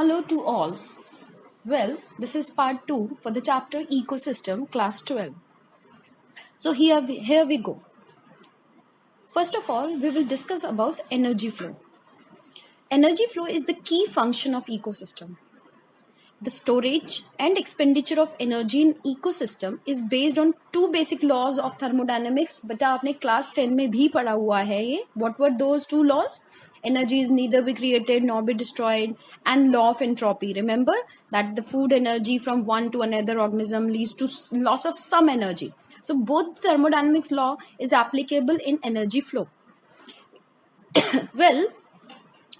Hello to all. Well, this is part 2 for the chapter Ecosystem, class 12. So here we go. First of all, we will discuss about energy flow. Energy flow is the key function of ecosystem. The storage and expenditure of energy in ecosystem is based on two basic laws of thermodynamics. बेटा आपने class 10 में भी पढ़ा हुआ है ये. What were those two laws? Energy is neither be created nor be destroyed, and law of entropy. Remember that the food energy from one to another organism leads to loss of some energy. So both thermodynamics law is applicable in energy flow. Well,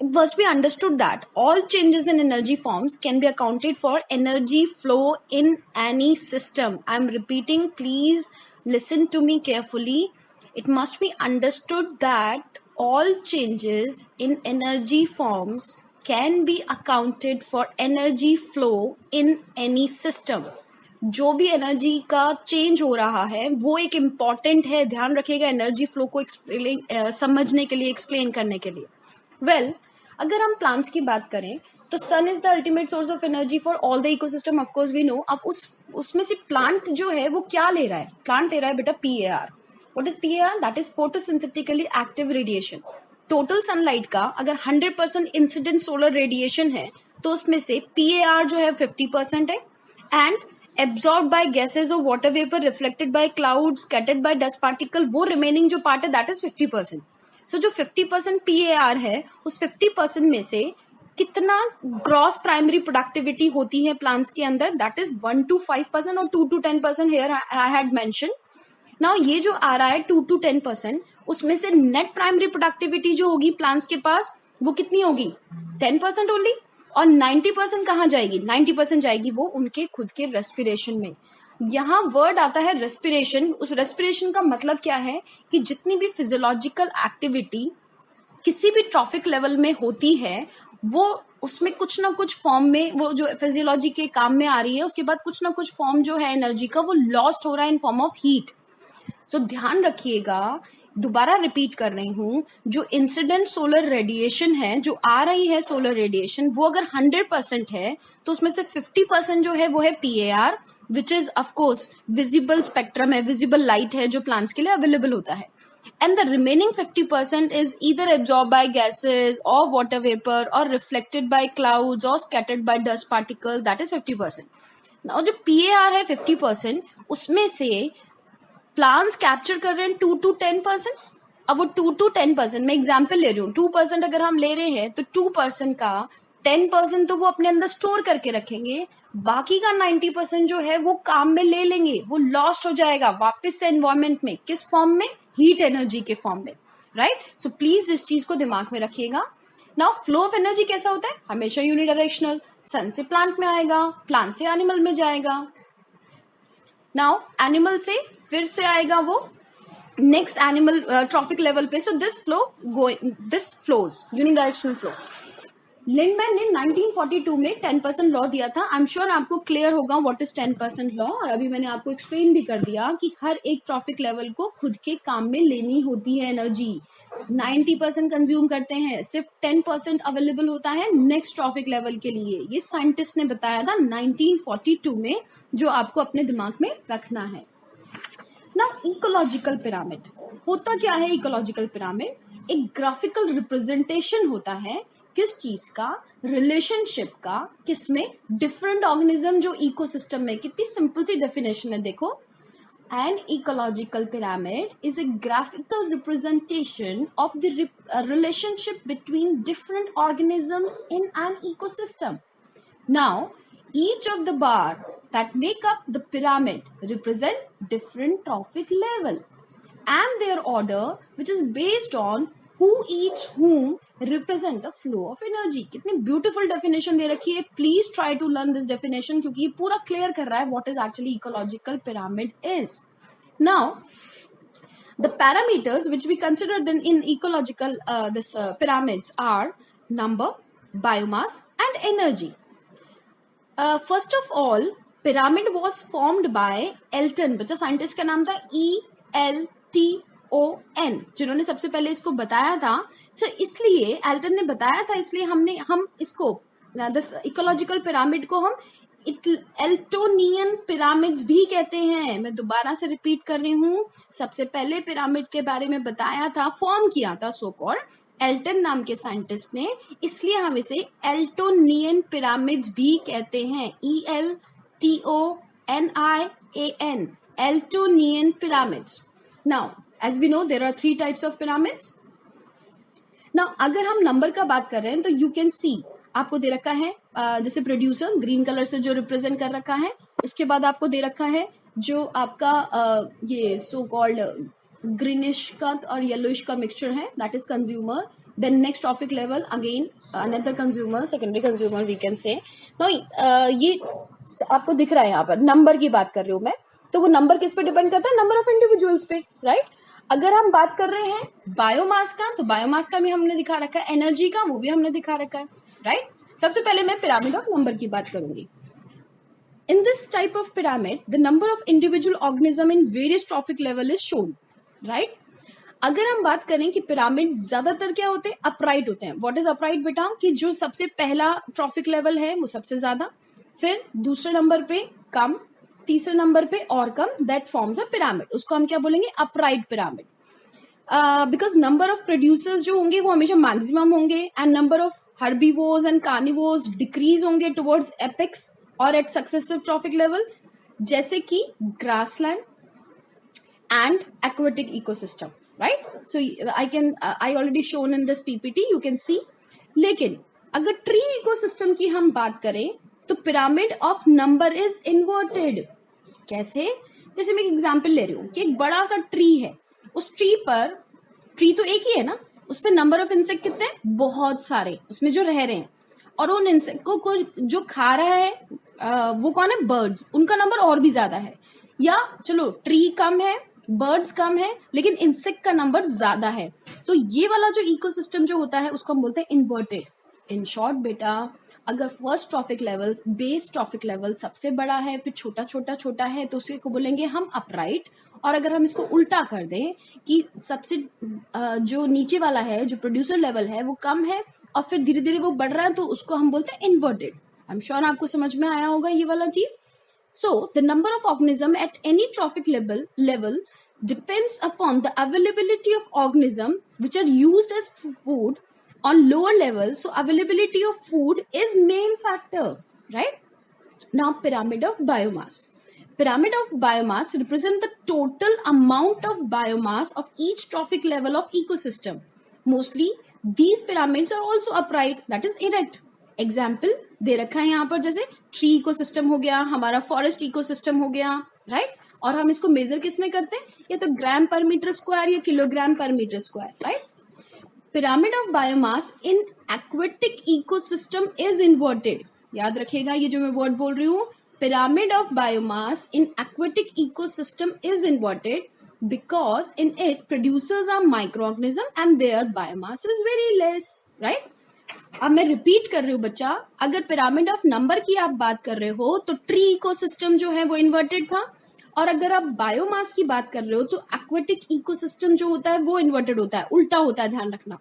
it must be understood that all changes in energy forms can be accounted for energy flow in any system. I am repeating, please listen to me carefully. It must be understood that all changes in energy forms can be accounted for energy flow in any system. जो भी energy का change हो रहा है वो एक important है, ध्यान रखिएगा एनर्जी फ्लो को समझने के लिए, एक्सप्लेन करने के लिए. वेल, अगर हम प्लांट्स की बात करें तो sun is the ultimate source of energy for all the ecosystem. Of course we know. अब उसमें से प्लांट जो है वो क्या ले रहा है? प्लांट ले रहा है बेटा PAR. What is PAR? That is photosynthetically active radiation. Total sunlight का अगर 100% इंसिडेंट सोलर रेडिएशन है तो उसमें से PAR जो है 50% है, and absorbed by gases or water vapor, reflected by clouds, scattered by dust particle, वो remaining जो part है that is 50%. So जो 50% PAR है उस 50% में से कितना ग्रॉस प्राइमरी प्रोडक्टिविटी होती है प्लांट्स के अंदर? दैट इज 1 to 5% और 2 to 10% here I had mention. Now ये जो आ रहा है 2 to 10%, उसमें से नेट प्राइमरी प्रोडक्टिविटी जो होगी प्लांट्स के पास वो कितनी होगी? 10% ओनली. और 90% कहाँ जाएगी? 90% जाएगी वो उनके खुद के रेस्पिरेशन में. यहाँ वर्ड आता है रेस्पिरेशन. उस रेस्पिरेशन का मतलब क्या है कि जितनी भी फिजियोलॉजिकल एक्टिविटी किसी भी ट्रॉफिक लेवल में होती है वो उसमें कुछ ना कुछ फॉर्म में, वो जो फिजियोलॉजी के काम में आ रही है उसके बाद कुछ ना कुछ फॉर्म जो है एनर्जी का वो लॉस्ट हो रहा है इन फॉर्म ऑफ हीट. सो ध्यान रखिएगा, दोबारा रिपीट कर रही हूं, जो इंसिडेंट सोलर रेडिएशन है, जो आ रही है सोलर रेडिएशन, वो अगर 100% है तो उसमें से 50% जो है वो है PAR, which is of course visible spectrum है, विजिबल लाइट है जो प्लांट्स के लिए अवेलेबल होता है. And the remaining 50% is either absorbed by gases or water vapor or reflected by clouds or scattered by dust particles. That is 50%. Now जो PAR है 50%, उसमें से प्लांट्स कैप्चर कर रहे हैं 2 to 10%. अब वो 2 to 10%, मैं एग्जाम्पल ले रही हूँ, 2% अगर हम ले रहे हैं तो 2% का 10% तो वो अपने अंदर स्टोर करके रखेंगे, बाकी का 90% जो है वो काम में ले लेंगे, वो लॉस्ट हो जाएगा वापस से एनवायरमेंट में. किस फॉर्म में? हीट एनर्जी के फॉर्म में, राइट. सो प्लीज इस चीज को दिमाग में रखिएगा. नाउ फ्लो ऑफ एनर्जी कैसा होता है? हमेशा यूनिडायरेक्शनल. सन से प्लांट में आएगा, प्लांट से एनिमल में जाएगा, नाउ एनिमल से फिर से आएगा वो नेक्स्ट एनिमल ट्रॉफिक लेवल पे. So this flows unidirectional flow. Lindeman ने 1942 में 10% लॉ दिया था. आई एम श्योर आपको क्लियर होगा व्हाट इज 10% लॉ, और अभी मैंने आपको एक्सप्लेन भी कर दिया कि हर एक ट्रॉफिक लेवल को खुद के काम में लेनी होती है एनर्जी. 90% कंज्यूम करते हैं, सिर्फ 10% अवेलेबल होता है नेक्स्ट ट्रॉफिक लेवल के लिए. ये साइंटिस्ट ने बताया था 1942 में, जो आपको अपने दिमाग में रखना है. ना इकोलॉजिकल पिरामिड होता क्या है? इकोलॉजिकल पिरामिड एक ग्राफिकल रिप्रेजेंटेशन होता है किस चीज का? रिलेशनशिप का. किसमें? डिफरेंट ऑर्गेनिज्म जो इकोसिस्टम में. कितनी सिंपल सी डेफिनेशन है, देखो. An ecological pyramid is a graphical representation of the relationship between different organisms in an ecosystem. Now, each of the bar that make up the pyramid represent different trophic level and their order, which is based on who each whom represent the flow of energy. कितनी beautiful definition दे रखी है. Please try to learn this definition क्योंकि ये पूरा clear कर रहा है what is actually ecological pyramid is. Now, the parameters which we consider then in ecological pyramids are number, biomass and energy. First of all, pyramid was formed by Elton. बच्चा scientist का नाम था ELTON, जिन्होंने सबसे पहले इसको बताया था. सो इसलिए एल्टन ने बताया था, इसलिए हम इसको इकोलॉजिकल पिरामिड को हम एल्टोनियन पिरामिड्स भी कहते हैं। मैं दोबारा से रिपीट कर रही हूँ, सबसे पहले पिरामिड के बारे में बताया था, फॉर्म किया था सो कॉल्ड एल्टन नाम के साइंटिस्ट ने, इसलिए हम इसे एल्टोनियन पिरामिड्स भी कहते हैं। ELTONIAN, Eltonian pyramids. Now as we know there are 3 types of pyramids. Now अगर हम नंबर का बात कर रहे हैं तो यू कैन सी, आपको दे रखा है जैसे प्रोड्यूसर ग्रीन कलर से जो रिप्रेजेंट कर रखा है, उसके बाद आपको दे रखा है जो आपका ये सो कॉल्ड ग्रीनिश का और येलोइश का मिक्सचर है, that is consumer. Then next trophic level again another consumer, secondary consumer we can say. No ये आपको दिख रहा है यहाँ पर, नंबर की बात कर रही हूँ मैं, तो वो नंबर किस पे डिपेंड करता है? नंबर ऑफ इंडिविजुअल्स पे, राइट। अगर हम बात कर रहे हैं बायोमास का, तो बायोमास का भी हमने दिखा रखा है, एनर्जी का वो भी हमने दिखा रखा है, राइट। सबसे पहले मैं पिरामिड ऑफ नंबर की बात करूंगी। In this type of pyramid the number of individual organism in various trophic level is shown, right. अगर हम बात करें कि पिरामिड ज्यादातर क्या होते हैं? अपराइट होते हैं। व्हाट इज अपराइट बेटा? कि जो सबसे पहला ट्रॉफिक लेवल है वो सबसे ज्यादा, फिर दूसरे नंबर पे कम, तीसरे नंबर पे और कम, दैट फॉर्म्स अ पिरामिड। उसको हम क्या बोलेंगे? Upright pyramid. Because number of producers जो होंगे वो हमेशा मैक्सिमम होंगे, and number of herbivores and carnivores decrease होंगे टुवर्ड्स एपेक्स और एट सक्सेसिव ट्रॉफिक लेवल, जैसे कि grassland and aquatic ecosystem, right. So I already shown in this PPT, you can see. लेकिन अगर ट्री इकोसिस्टम की हम बात करें तो pyramid of number is inverted. कैसे? जैसे मैं एक एग्जांपल ले रही हूँ कि एक बड़ा सा ट्री है, उस ट्री पर, ट्री तो एक ही है ना, उस पर नंबर ऑफ इंसेक्ट कितने? बहुत सारे उसमें जो रह रहे हैं, और उन इंसेक्ट को जो खा रहा है वो कौन है? बर्ड्स। उनका नंबर और भी ज्यादा है। या चलो ट्री कम है, बर्ड्स कम है, लेकिन इंसेक्ट का नंबर ज्यादा है, तो ये वाला जो इकोसिस्टम जो होता है उसको हम बोलते हैं इन्वर्टेड। इन शॉर्ट बेटा, अगर first trophic level, base trophic level सबसे बड़ा है, फिर छोटा छोटा छोटा है, तो उसे को बोलेंगे हम अपराइट। और अगर हम इसको उल्टा कर दें कि सबसे जो नीचे वाला है, जो प्रोड्यूसर लेवल है, वो कम है और फिर धीरे धीरे वो बढ़ रहा है, तो उसको हम बोलते हैं इन्वर्टेड। आई एम श्योर आपको समझ में आया होगा ये वाला चीज। So, the number of organism at any trophic level depends upon the availability of organism which are used as food on lower level. So, availability of food is main factor, right? Now, pyramid of biomass. Pyramid of biomass represent the total amount of biomass of each trophic level of ecosystem. Mostly, these pyramids are also upright, that is erect. Example दे रखा है यहाँ पर, जैसे tree ecosystem हो गया, हमारा forest ecosystem हो गया, राइट। और हम इसको मेजर किस में करते हैं? या तो ग्राम पर मीटर स्क्वायर या kilogram per metre square, right. Pyramid of biomass in aquatic ecosystem is inverted. याद रखिएगा ये जो मैं वर्ड बोल रही हूँ, pyramid of biomass in aquatic ecosystem is inverted because in it producers are microorganism and their biomass is very less, right? अब मैं रिपीट कर रही हूँ बच्चा, अगर पिरामिड ऑफ नंबर की आप बात कर रहे हो तो ट्री इकोसिस्टम जो है वो इन्वर्टेड था, और अगर आप बायोमास की बात कर रहे हो तो एक्वेटिक इकोसिस्टम जो होता है वो इन्वर्टेड होता है, उल्टा होता है, ध्यान रखना।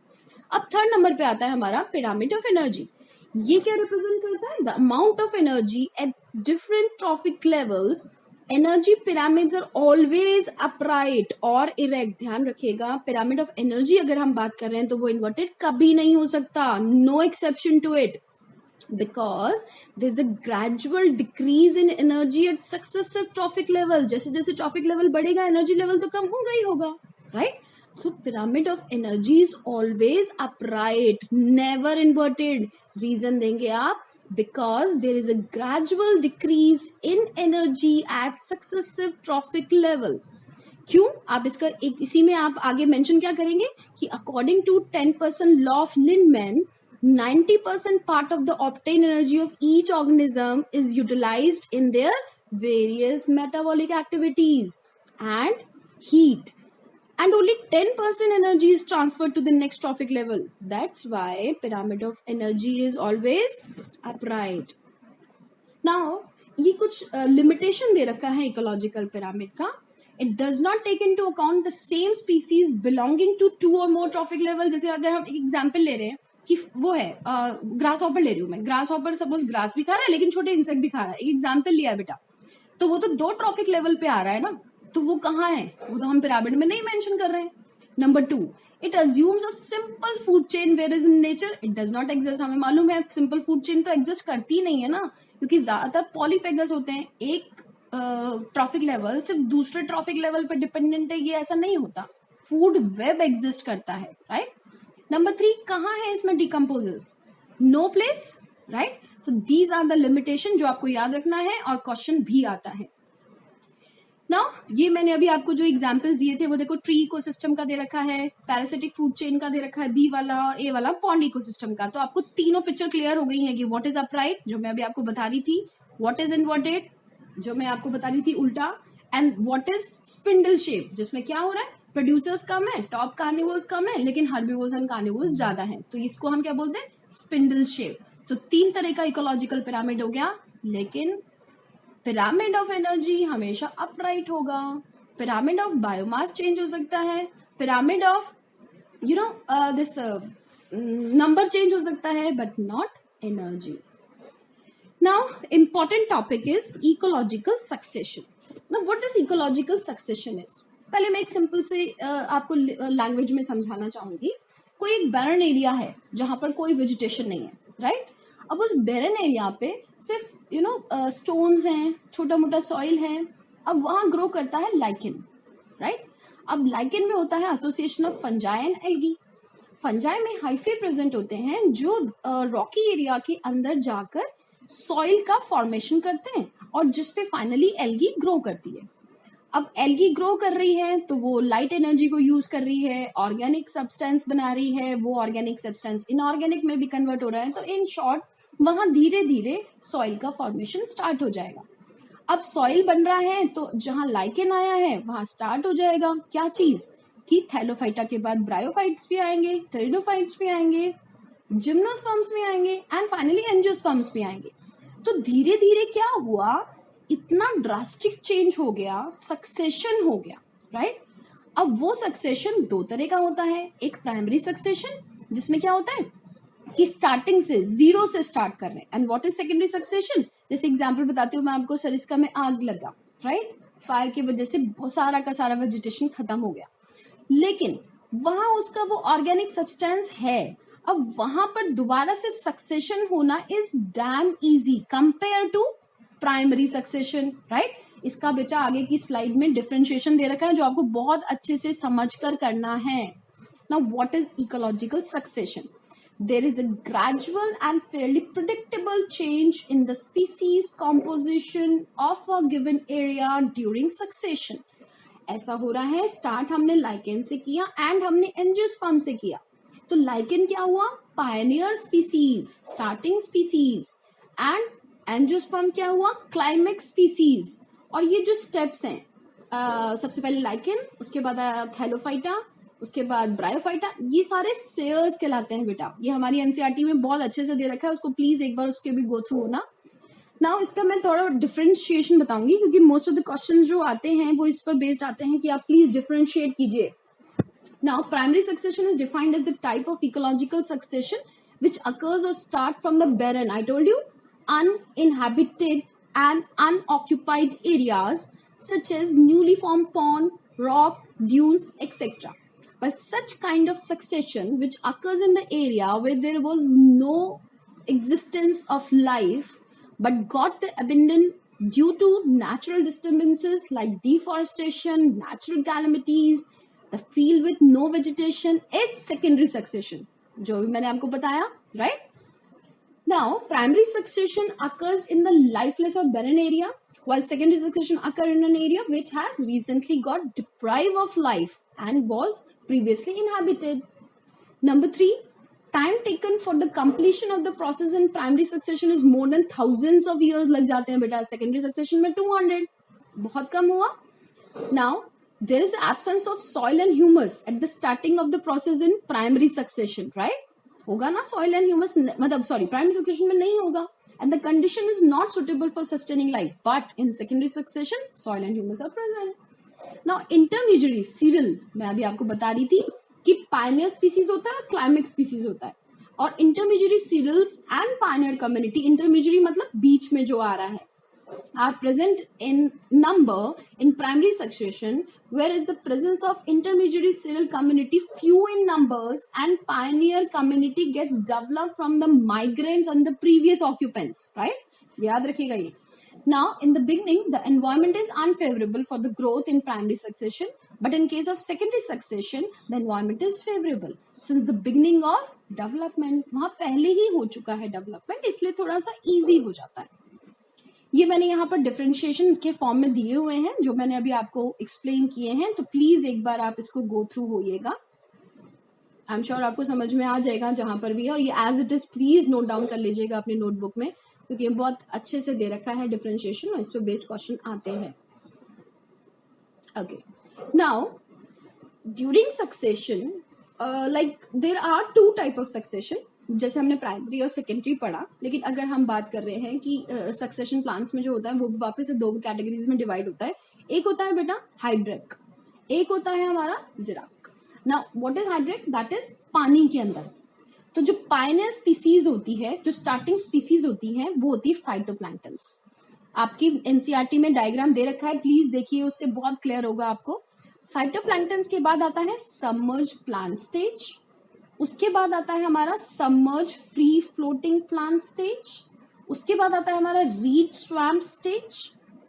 अब थर्ड नंबर पे आता है हमारा पिरामिड ऑफ एनर्जी। ये क्या रिप्रेजेंट करता है? The amount of energy at different trophic levels. Energy pyramids are always upright और इरेक्ट। ध्यान रखिएगा, पिरामिड ऑफ एनर्जी अगर हम बात कर रहे हैं तो वो इन्वर्टेड कभी नहीं हो सकता, no exception to it, because there is a gradual decrease in energy at successive trophic level. जैसे जैसे ट्रॉफिक लेवल बढ़ेगा एनर्जी लेवल तो कम होगा ही होगा, right. So pyramid of energy is always upright, never inverted. Reason देंगे आप, because there is a gradual decrease in energy at successive trophic level. क्यों? आप इसका एक इसी में आप आगे मेंशन क्या करेंगे कि according to 10% law of Lindemann, 90% part of the obtained energy of each organism is utilized in their various metabolic activities and heat. And only 10% energy is transferred to the next trophic level. That's why pyramid of energy is always upright. Now, ये कुछ limitation दे रखा है ecological pyramid का. It does not take into account the same species belonging to two or more trophic level. जैसे अगर हम एक example ले रहे हैं कि वो है ग्रास हॉपर ले रही हूँ मैं, ग्रास हॉपर सपोज ग्रास भी खा रहा है लेकिन छोटे इंसेक्ट भी खा रहा है, एक एग्जाम्पल लिया बेटा, तो वो तो 2 ट्रॉफिक लेवल पे आ रहा है ना, तो वो कहाँ है, वो तो हम पिरामिड में नहीं मेंशन कर रहे हैं। Number 2, it assumes a simple food chain where is in nature it does not exist. हमें मालूम है सिंपल फूड चेन तो एग्जिस्ट करती ही नहीं है ना, क्योंकि ज्यादातर पॉलीफेगस होते हैं, एक ट्रॉफिक लेवल सिर्फ दूसरे ट्रॉफिक लेवल पर डिपेंडेंट है, ये ऐसा नहीं होता, फूड वेब एग्जिस्ट करता है, राइट। नंबर 3, कहाँ है इसमें decomposers, no place, right. So these are the limitation जो आपको याद रखना है और क्वेश्चन भी आता है। नाउ ये मैंने अभी आपको जो एग्जांपल्स दिए थे वो देखो, ट्री इकोसिस्टम का दे रखा है, पैरासिटिक फूड चेन का दे रखा है बी वाला, और ए वाला पॉन्ड इकोसिस्टम का। तो आपको तीनों पिक्चर क्लियर हो गई है कि व्हाट इज अपराइट जो मैं अभी आपको बता रही थी, व्हाट इज इनवर्टेड जो मैं आपको बता रही थी उल्टा, and what is spindle shape जिसमें क्या हो रहा है, प्रोड्यूसर्स कम है, टॉप कार्निवोर्स कम है, लेकिन हर्बिवोर्स एंड कार्निवोर्स ज्यादा है, तो इसको हम क्या बोलते हैं, स्पिंडल शेप। सो 3 तरह का इकोलॉजिकल पिरामिड हो गया, लेकिन पिरामिड ऑफ एनर्जी हमेशा अपराइट होगा, पिरामिड ऑफ बायोमास चेंज हो सकता है, pyramid of this number change हो सकता है, but not energy. Now important topic is ecological succession. Now what is ecological succession is, पहले मैं एक सिंपल से आपको लैंग्वेज में समझाना चाहूंगी। कोई एक बैरन एरिया है जहां पर कोई वेजिटेशन नहीं है, राइट। अब उस बैरन एरिया पे सिर्फ स्टोन्स हैं, छोटा मोटा सॉइल है, अब वहां ग्रो करता है लाइकेन, राइट। अब लाइकेन में होता है association of fungi and algae. Fungi में हाइफे प्रेजेंट होते हैं जो रॉकी एरिया के अंदर जाकर सॉइल का फॉर्मेशन करते हैं और जिसपे फाइनली एल्गी ग्रो करती है। अब एल्गी ग्रो कर रही है तो वो लाइट एनर्जी को यूज कर रही है, ऑर्गेनिक सब्सटेंस बना रही है, वो ऑर्गेनिक सब्सटेंस इनऑर्गेनिक में भी कन्वर्ट हो रहा है, तो इन शॉर्ट वहां धीरे धीरे सॉइल का फॉर्मेशन स्टार्ट हो जाएगा। अब सॉइल बन रहा है तो जहां लाइकेन आया है वहां स्टार्ट हो जाएगा क्या चीज, कि थैलोफाइटा के बाद ब्रायोफाइट्स भी आएंगे, टेरिडोफाइट्स भी आएंगे, जिम्नोस्पर्म्स भी आएंगे, एंड फाइनली एंजियोस्पर्म्स भी आएंगे। तो धीरे धीरे क्या हुआ, इतना ड्रास्टिक चेंज हो गया, सक्सेशन हो गया, राइट। अब वो सक्सेशन 2 तरह का होता है, एक प्राइमरी सक्सेशन जिसमें क्या होता है कि स्टार्टिंग से जीरो से स्टार्ट कर रहे हैं, and what is secondary succession, जैसे एग्जांपल बताती हूँ मैं आपको, सरिस्का में आग लगा, राइट, फायर की वजह से सारा का सारा वेजिटेशन खत्म हो गया, लेकिन वहां उसका वो ऑर्गेनिक सब्सटेंस है, अब वहां पर दोबारा से सक्सेशन होना is damn easy compare to primary succession, right. इसका बेटा आगे की स्लाइड में डिफरेंशिएशन दे रखा है जो आपको बहुत अच्छे से समझकर करना है। Now what is ecological succession, there is a gradual and fairly predictable change in the species composition of a given area during succession। ऐसा हो रहा है, स्टार्ट हमने लाइकेन से किया एंड हमने एंजियोस्पर्म से किया, तो लाइकेन क्या हुआ, Pioneer species, starting species, and angiosperm क्या हुआ, क्लाइमेक्स स्पीसीज। और ये जो स्टेप्स हैं, सबसे पहले लाइकेन, उसके बाद थैलोफाइटा, उसके बाद ब्रायोफाइटा, ये सारे सेयर्स कहलाते हैं बेटा, ये हमारी एनसीईआरटी में बहुत अच्छे से दे रखा है, उसको प्लीज एक बार उसके भी गो थ्रू होना। नाउ इसका मैं थोड़ा डिफरेंशिएशन बताऊंगी क्योंकि मोस्ट ऑफ द क्वेश्चंस जो आते हैं वो इस पर बेस्ड आते हैं कि आप प्लीज डिफरेंशिएट कीजिए। Now primary succession is defined as the type of ecological succession which occurs or start from the barren, I told you, uninhabited and unoccupied areas such as newly formed pond, rock, dunes, etc. But such kind of succession which occurs in the area where there was no existence of life but got abandoned due to natural disturbances like deforestation, natural calamities, the field with no vegetation is secondary succession, जो भी मैंने आपको बताया, right? Now, primary succession occurs in the lifeless or barren area, while secondary succession occurs in an area which has recently got deprived of life and was previously inhabited. Number 3, time taken for the completion of the process in primary succession is more than thousands of years लग जाते हैं बेटा, secondary succession में 200, बहुत कम हुआ. Now, there is absence of soil and humus at the starting of the process in primary succession, right? होगा ना soil and humus, मतलब sorry, primary succession में नहीं होगा, and the condition is not suitable for sustaining life, but in secondary succession soil and humus are present. Now intermediary cereal, मैं अभी आपको बता रही थी कि pioneer species होता है और climax species होता है. और intermediate serials and pioneer community, intermediate मतलब बीच में जो आ रहा है, are present in number in primary succession, whereas the presence of intermediary serial community few in numbers and pioneer community gets developed from the migrants and the previous occupants, right? याद रखिएगा ये. Now in the beginning the environment is unfavorable for the growth in primary succession, but in case of secondary succession the environment is favorable since the beginning of development. वहां पहले ही हो चुका है development, इसलिए थोड़ा सा इजी हो जाता है. ये मैंने यहाँ पर डिफरेंशिएशन के फॉर्म में दिए हुए हैं जो मैंने अभी आपको एक्सप्लेन किए हैं, तो प्लीज एक बार आप इसको गो थ्रू होइएगा. आई एम श्योर आपको समझ में आ जाएगा जहां पर भी है, और ये as it is please note down कर लीजिएगा अपनी नोटबुक में, क्योंकि ये बहुत अच्छे से दे रखा है डिफरेंशिएशन और इस पर बेस्ड क्वेश्चन आते हैं. Okay, now during succession like there are two type of succession, जैसे हमने प्राइमरी और सेकेंडरी पढ़ा, लेकिन अगर हम बात कर रहे हैं कि सक्सेशन प्लांट्स में जो होता है वो वापस से दो कैटेगरीज में डिवाइड होता है. एक होता है बेटा हाइड्रिक, एक होता है हमारा xerarch. Now what is hydric? That is पानी के अंदर. तो जो पायनियर स्पीसीज होती है, जो स्टार्टिंग स्पीसीज होती है, वो होती है फाइटोप्लैंक्टन्स. आपकी एनसीईआरटी में डायग्राम दे रखा है, प्लीज देखिए, उससे बहुत क्लियर होगा आपको. फाइटोप्लैंक्टन्स के बाद आता है सबमर्ज प्लांट स्टेज, उसके बाद आता है हमारा submerge free floating plant stage, उसके बाद आता है हमारा रीड स्वैम्प स्टेज,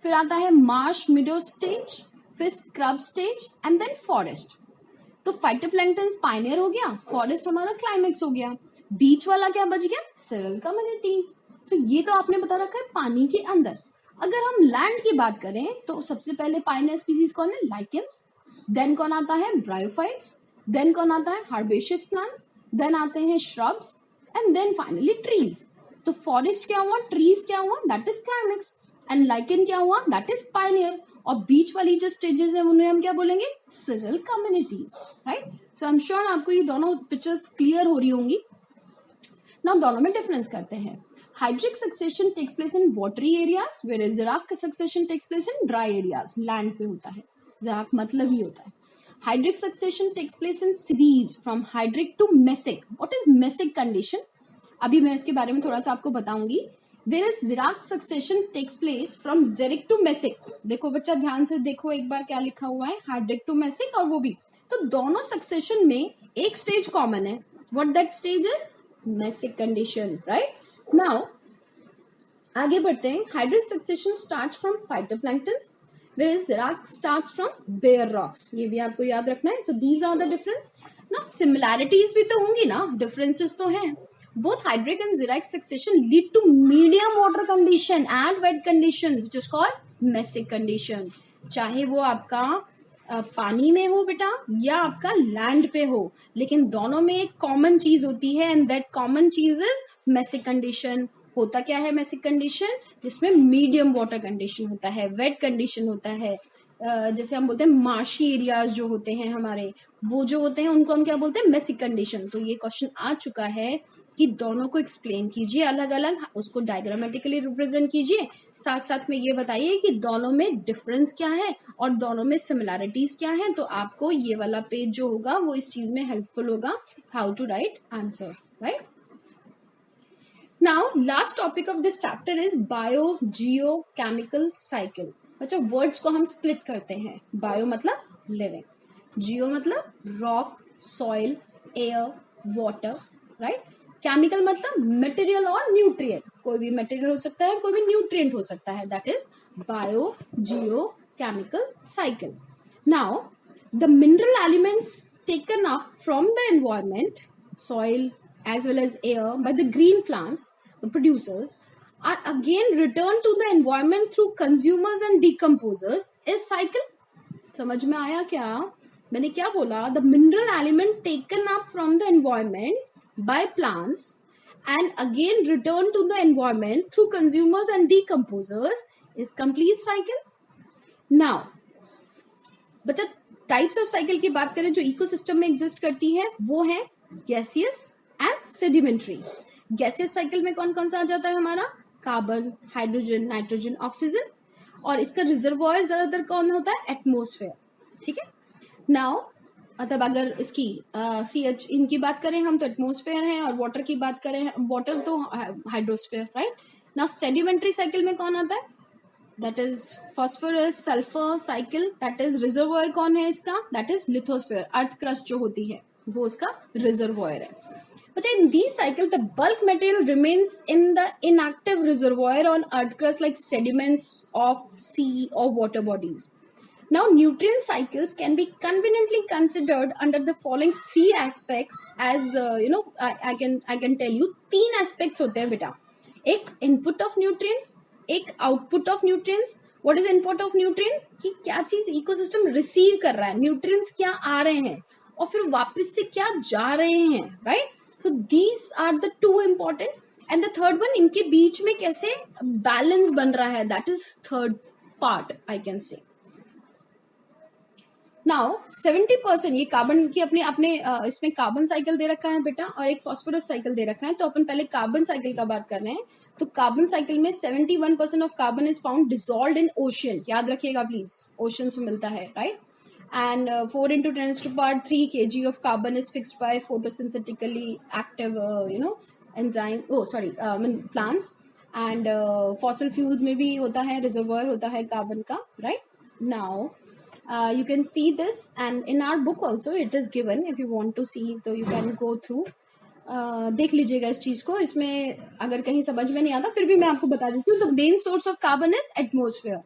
फिर आता है मार्श मिडो स्टेज, फिर scrub stage and then forest. तो फाइटोप्लैंक्टन्स पायनियर हो गया, फॉरेस्ट हमारा क्लाइमेक्स हो गया, बीच वाला क्या बच गया? Cereal communities. तो ये तो आपने बता रखा है पानी के अंदर. अगर हम लैंड की बात करें तो सबसे पहले पायनियर स्पीसीज कौन है? लाइकेंस. देन कौन आता है? ब्रायोफाइट्स. देन कौन आता है? Herbaceous plants. देन आते हैं shrubs and then finally trees. तो फॉरेस्ट क्या हुआ? ट्रीज क्या हुआ? That is climax. And lichen क्या हुआ? That is pioneer. और बीच वाली जो स्टेजेस है उन्हें हम क्या बोलेंगे? Cereal communities, right? So I am sure आपको ये दोनों पिक्चर्स क्लियर हो रही होंगी. ना दोनों में डिफरेंस करते हैं. Hydric succession takes place in watery areas, where xeric succession takes place in dry areas, land पे होता है. जिराफ मतलब ही होता है. Hydric succession takes place in series from hydric to mesic. What is mesic condition? अभी मैं इसके बारे में थोड़ा सा आपको बताऊंगी. Whereas Zirac succession takes place from xeric to mesic. देखो बच्चा ध्यान से देखो एक बार क्या लिखा हुआ है, hydric to mesic, और वो भी तो दोनों सक्सेशन में एक स्टेज कॉमन है. What that stage is? Mesic condition, right? Now आगे बढ़ते हैं. Hydric succession starts from phytoplanktons, whereas Zirac starts from bare rocks. ये भी आपको याद रखना है. So these are the difference. Now similarities भी तो होंगी ना, differences तो हैं. Both hydric and Zirac succession lead to medium water condition and wet condition, which is called mesic condition. चाहे वो आपका पानी में हो बेटा या आपका लैंड पे हो, लेकिन दोनों में एक कॉमन चीज होती है, एंड दैट कॉमन चीज इज mesic condition. होता क्या है मेसिक कंडीशन? जिसमें मीडियम वाटर कंडीशन होता है, वेट कंडीशन होता है. जैसे हम बोलते हैं मार्शी एरियाज जो होते हैं हमारे, वो जो होते हैं उनको हम क्या बोलते हैं? मेसिक कंडीशन. तो ये क्वेश्चन आ चुका है कि दोनों को एक्सप्लेन कीजिए अलग अलग, उसको डायग्रामेटिकली रिप्रेजेंट कीजिए, साथ साथ में ये बताइए कि दोनों में डिफरेंस क्या है और दोनों में सिमिलैरिटीज क्या है. तो आपको ये वाला पेज जो होगा वो इस चीज में हेल्पफुल होगा, how to write answer, right? Now, last topic of this chapter is biogeochemical cycle. अच्छा, वर्ड्स को हम स्प्लिट करते हैं. बायो मतलब लिविंग, जियो मतलब rock, soil, air, water, right? Chemical मतलब मटेरियल और न्यूट्रिएंट. कोई भी मटेरियल हो सकता है, कोई भी न्यूट्रिएंट हो सकता है. That is biogeochemical cycle. Now, the mineral elements taken up from the environment, soil, as well as air by the green plants, the producers, are again returned to the environment through consumers and decomposers is cycle. समझ में आया क्या? मैंने क्या बोला? The mineral element taken up from the environment by plants and again returned to the environment through consumers and decomposers is complete cycle. Now, बच्चा types of cycle की बात करें जो इकोसिस्टम में एग्जिस्ट करती है, वो है gaseous and sedimentary. Gaseous cycle में कौन कौन सा आ जाता है हमारा? Carbon, hydrogen, nitrogen, oxygen. और इसका रिजर्वॉयर ज्यादातर कौन होता है? एटमोस्फेयर. ठीक है. नाउ मतलब अगर इसकी CH इनकी बात करें हम तो एटमोस्फेयर है, और वाटर की बात करें, वाटर तो hydrosphere, right. Now sedimentary cycle में कौन आता है? That is phosphorus sulphur cycle. That is reservoir कौन है इसका? That is lithosphere, earth crust जो होती है वो उसका रिजर्वॉयर है। But in these cycles, the bulk material remains in the inactive reservoir on earth crust like sediments of sea or water bodies. Now, nutrient cycles can be conveniently considered under the following three aspects. As I can tell you तीन aspects होते हैं बेटा। एक input of nutrients, एक output of nutrients. What is input of nutrient? कि क्या चीज ecosystem receive कर रहा है, nutrients क्या आ रहे हैं और फिर वापस से क्या जा रहे हैं, right? So these are the two important. And the third one, इनके बीच में कैसे balance बन रहा है, that is third part I can say. Now 70% ये कार्बन की अपने इसमें कार्बन साइकिल दे रखा है बेटा और एक फॉस्फोरस साइकिल दे रखा है। तो अपन पहले कार्बन साइकिल का बात कर रहे हैं। तो कार्बन साइकिल में 71% of carbon is found dissolved in ocean, याद रखिएगा प्लीज, ओशन से मिलता है, right. And 4 × 10⁻³ kg of carbon is fixed by photosynthetically active enzyme plants. And fossil fuels में भी होता है, रिजर्वॉयर होता है कार्बन का, right. Now you can see this, and in our book also it is given. If you want to see तो you can go through, देख लीजिएगा इस चीज को। इसमें अगर कहीं समझ में नहीं आता फिर भी मैं आपको बता देती हूँ। The main source of carbon is atmosphere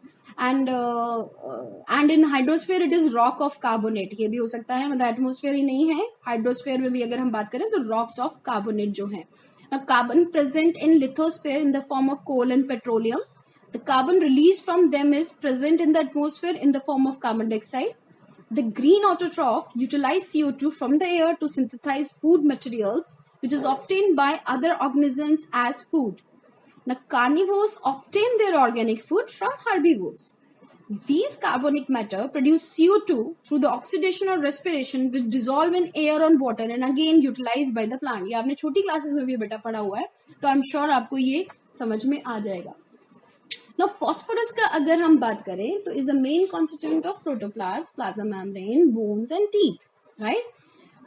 and in hydrosphere it is rock of carbonate. ये भी हो सकता है, मतलब एटमोस्फेयर ही नहीं है, हाइड्रोस्फेयर में भी अगर हम बात करें तो रॉक्स ऑफ कार्बोनेट जो है। Carbon present in lithosphere in the form of coal and petroleum. The carbon released from them is present in the atmosphere in the form of carbon dioxide. The green autotroph utilize CO2 from the air to synthesize food materials, which is obtained by other organisms as food. The carnivores obtain their organic food from herbivores. These carbonic matter produce CO2 through the oxidation or respiration, which dissolve in air and water and again utilized by the plant. ये आपने छोटी classes में भी बेटा पढ़ा हुआ है, तो आई एम श्योर आपको ये समझ में आ जाएगा। Now phosphorus का अगर हम बात करें तो is a main constituent of protoplasm, plasma membrane, bones and teeth, right?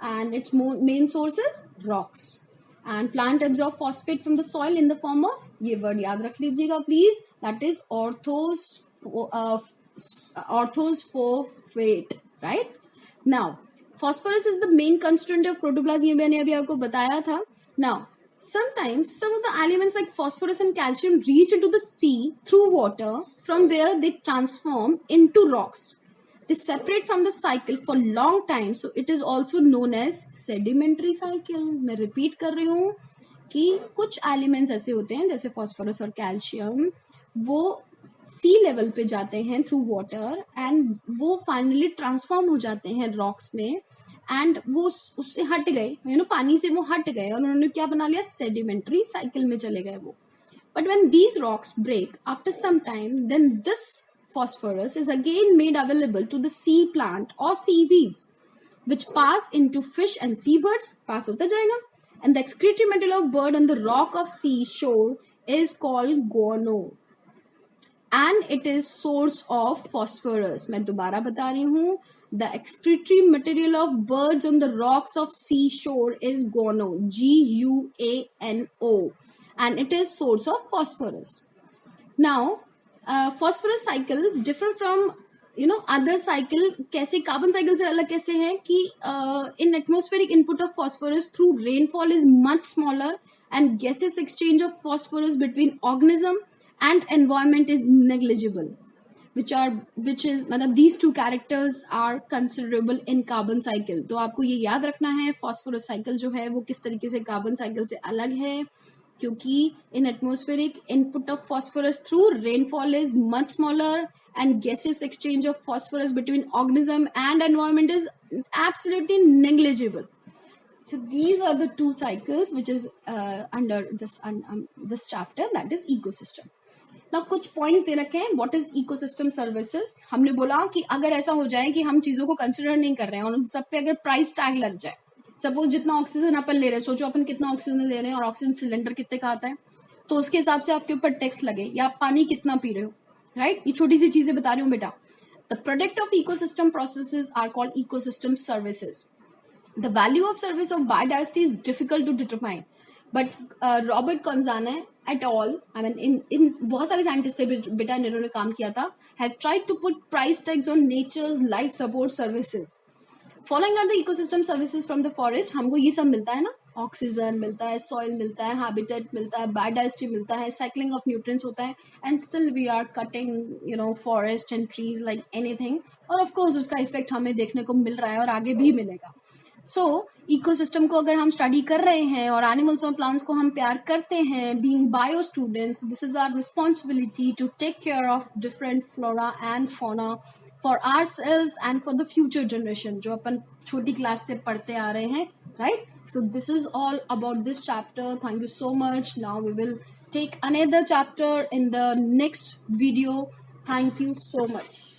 And its main source is rocks. And plant absorb phosphate from the soil in the form of, ये word याद रख लीजिएगा please, that is orthosphosphate, right? Now phosphorus is the main constituent of protoplasm, ये मैंने अभी आपको बताया था। Now sometimes some of the elements like phosphorus and calcium reach into the sea through water, from where they transform into rocks. They separate from the cycle for long time, so it is also known as sedimentary cycle. मैं repeat कर रही हूँ कि कुछ elements ऐसे होते हैं जैसे phosphorus और calcium, वो sea level पे जाते हैं through water and वो finally transform हो जाते हैं rocks में, एंड वो उससे हट गए, पानी से वो हट गए और उन्होंने क्या बना लिया, सेडिमेंट्री साइकिल में चले गए वो। But when these rocks break after some time, then this phosphorus is again made available to the sea plant or seaweeds, which pass into fish and seabirds, pass होता जाएगा, and the excretory material of bird on the rock of sea shore is called guano, and it is source of phosphorus. मैं दोबारा बता रही हूँ, the excretory material of birds on the rocks of seashore is guano, GUANO, and it is source of phosphorus. Now phosphorus cycle different from other cycle, कैसे carbon cycle से अलग कैसे है कि in atmospheric input of phosphorus through rainfall is much smaller and gaseous exchange of phosphorus between organism and environment is negligible, which is मतलब these two characters are considerable in carbon cycle. तो आपको ये याद रखना है phosphorus cycle जो है वो किस तरीके से कार्बन साइकिल से अलग है, क्योंकि in atmospheric input of phosphorus through rainfall is much smaller and gaseous exchange of phosphorus between organism and environment is absolutely negligible. So these are the two cycles which is under this chapter, that is ecosystem. ना कुछ point दे रखे हैं, what is ecosystem services. हमने बोला कि अगर ऐसा हो जाए कि हम चीजों को कंसिडर नहीं कर रहे हैं और उन सब पे अगर प्राइस टैग लग जाए, सपोज जितना ऑक्सीजन अपन ले रहे हैं, सोचो अपन कितना ऑक्सीजन ले रहे हैं और ऑक्सीजन सिलेंडर कितने का आता है, तो उसके हिसाब से आपके ऊपर टैक्स लगे, या आप पानी कितना पी रहे हो, राइट। ये छोटी सी चीजें बता रही हूँ बेटा। The product of ecosystem processes are called ecosystem services. The value of service of biodiversity is difficult to determine, but Robert Konzane et al. I mean, in बहुत सारे scientists थे बेटा इन्होंने काम किया था, have tried to put price tags on nature's life support services. Following out the ecosystem services from the forest, हमको ये सब मिलता है ना, ऑक्सीजन मिलता है, सॉइल मिलता है, हैबिटेट मिलता है, बायोडाइवर्सिटी मिलता है, साइक्लिंग ऑफ न्यूट्रिएंट्स होता है, and still we are cutting forest and trees like anything. और ऑफ कोर्स उसका इफेक्ट हमें देखने को मिल रहा है और आगे भी मिलेगा. सो इकोसिस्टम को अगर हम स्टडी कर रहे हैं और एनिमल्स और प्लांट्स को हम प्यार करते हैं, being bio students, this is our responsibility to take care of different flora and fauna for ourselves and for the future generation जो अपन छोटी क्लास से पढ़ते आ रहे हैं, right? So this is all about this chapter. Thank you so much. Now we will take another chapter in the next video. Thank you so much.